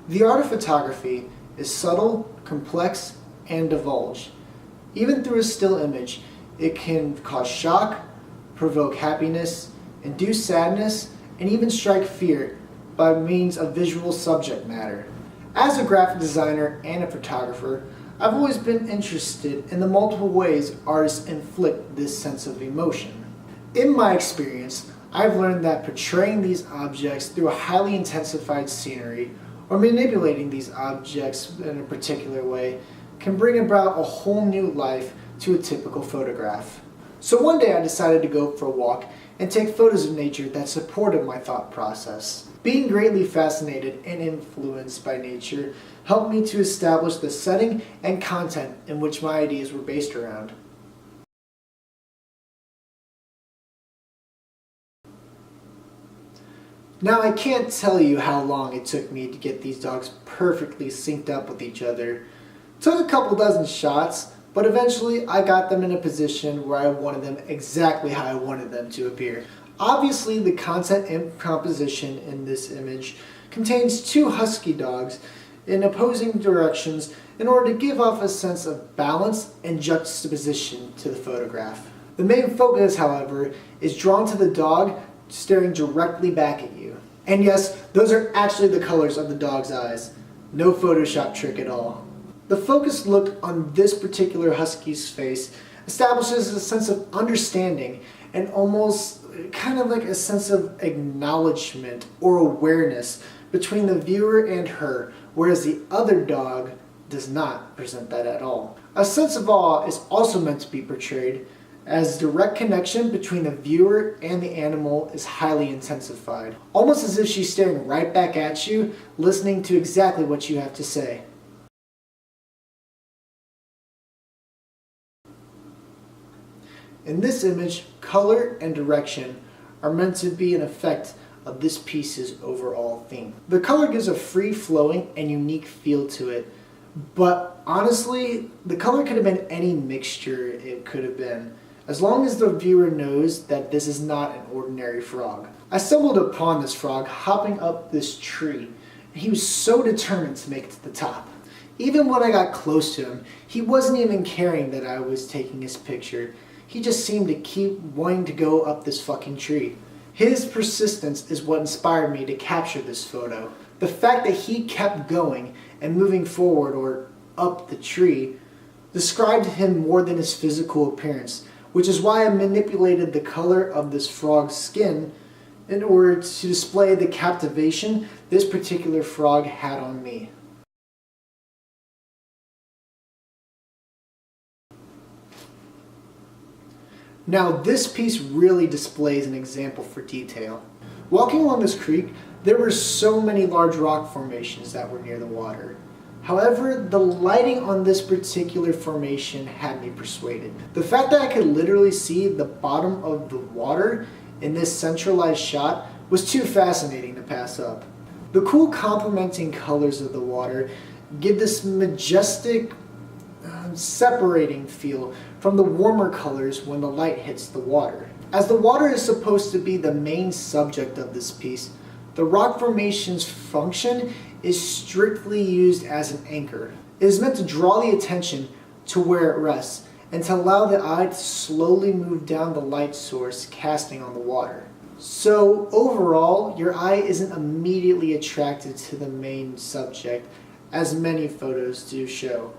The art of photography is subtle, complex, and divulge. Even through a still image, it can cause shock, provoke happiness, induce sadness, and even strike fear by means of visual subject matter. As a graphic designer and a photographer, I've always been interested in the multiple ways artists inflict this sense of emotion. In my experience, I've learned that portraying these objects through a highly intensified scenery or manipulating these objects in a particular way can bring about a whole new life to a typical photograph. So one day I decided to go for a walk and take photos of nature that supported my thought process. Being greatly fascinated and influenced by nature helped me to establish the setting and content in which my ideas were based around. Now I can't tell you how long it took me to get these dogs perfectly synced up with each other. It took a couple dozen shots, but eventually I got them in a position where I wanted them exactly how I wanted them to appear. Obviously, the content and composition in this image contains two husky dogs in opposing directions in order to give off a sense of balance and juxtaposition to the photograph. The main focus, however, is drawn to the dog staring directly back at you. And yes, those are actually the colors of the dog's eyes. No Photoshop trick at all. The focused look on this particular husky's face establishes a sense of understanding and almost kind of like a sense of acknowledgement or awareness between the viewer and her, whereas the other dog does not present that at all. A sense of awe is also meant to be portrayed as direct connection between the viewer and the animal is highly intensified, almost as if she's staring right back at you, listening to exactly what you have to say. In this image, color and direction are meant to be an effect of this piece's overall theme. The color gives a free-flowing and unique feel to it, but honestly, the color could have been any mixture it could have been, as long as the viewer knows that this is not an ordinary frog. I stumbled upon this frog hopping up this tree, and he was so determined to make it to the top. Even when I got close to him, he wasn't even caring that I was taking his picture. He just seemed to keep wanting to go up this fucking tree. His persistence is what inspired me to capture this photo. The fact that he kept going and moving forward or up the tree described him more than his physical appearance, which is why I manipulated the color of this frog's skin in order to display the captivation this particular frog had on me. Now this piece really displays an example for detail. Walking along this creek, there were so many large rock formations that were near the water. However, the lighting on this particular formation had me persuaded. The fact that I could literally see the bottom of the water in this centralized shot was too fascinating to pass up. The cool complementing colors of the water give this majestic, separating feel from the warmer colors when the light hits the water. As the water is supposed to be the main subject of this piece, the rock formation's function is strictly used as an anchor. It is meant to draw the attention to where it rests and to allow the eye to slowly move down the light source casting on the water. So overall, your eye isn't immediately attracted to the main subject, as many photos do show.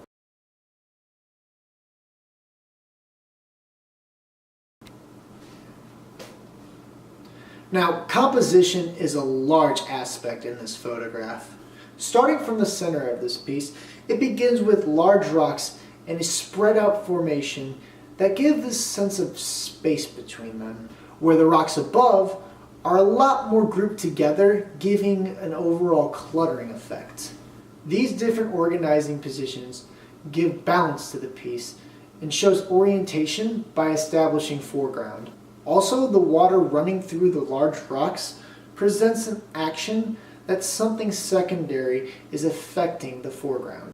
Now, composition is a large aspect in this photograph. Starting from the center of this piece, it begins with large rocks and a spread out formation that give this sense of space between them, where the rocks above are a lot more grouped together, giving an overall cluttering effect. These different organizing positions give balance to the piece and shows orientation by establishing foreground. Also, the water running through the large rocks presents an action that something secondary is affecting the foreground.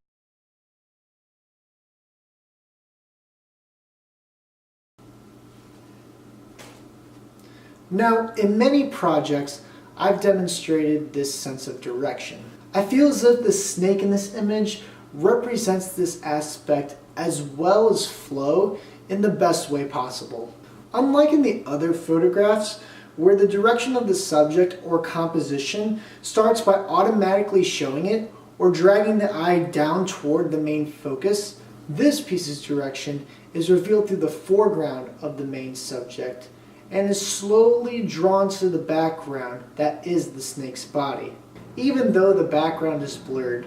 Now, in many projects, I've demonstrated this sense of direction. I feel as if the snake in this image represents this aspect as well as flow in the best way possible. Unlike in the other photographs, where the direction of the subject or composition starts by automatically showing it or dragging the eye down toward the main focus, this piece's direction is revealed through the foreground of the main subject and is slowly drawn to the background that is the snake's body. Even though the background is blurred,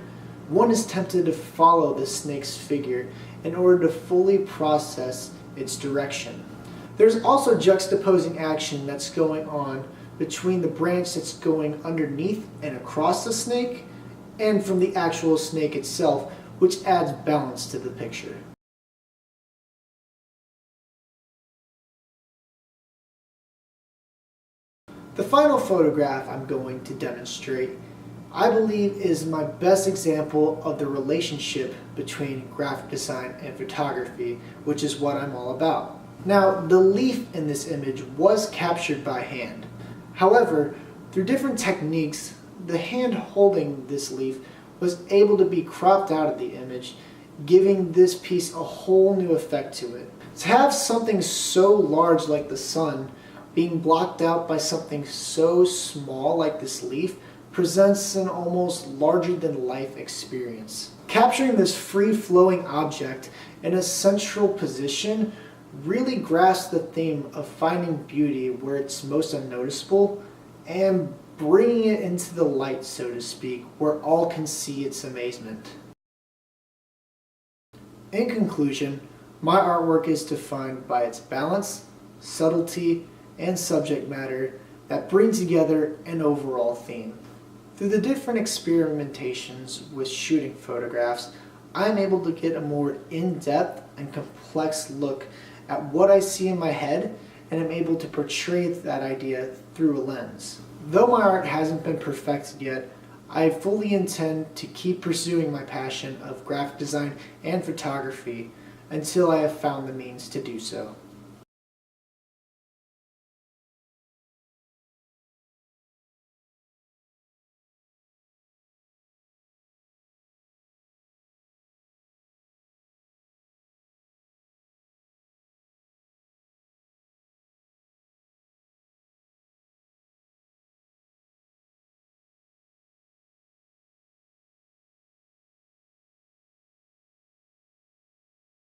one is tempted to follow the snake's figure in order to fully process its direction. There's also juxtaposing action that's going on between the branch that's going underneath and across the snake and from the actual snake itself, which adds balance to the picture. The final photograph I'm going to demonstrate, I believe, is my best example of the relationship between graphic design and photography, which is what I'm all about. Now, the leaf in this image was captured by hand. However, through different techniques, the hand holding this leaf was able to be cropped out of the image, giving this piece a whole new effect to it. To have something so large like the sun being blocked out by something so small like this leaf presents an almost larger-than-life experience. Capturing this free-flowing object in a central position really grasps the theme of finding beauty where it's most unnoticeable and bringing it into the light, so to speak, where all can see its amazement. In conclusion, my artwork is defined by its balance, subtlety, and subject matter that bring together an overall theme. Through the different experimentations with shooting photographs, I'm able to get a more in-depth and complex look at what I see in my head, and I'm able to portray that idea through a lens. Though my art hasn't been perfected yet, I fully intend to keep pursuing my passion of graphic design and photography until I have found the means to do so.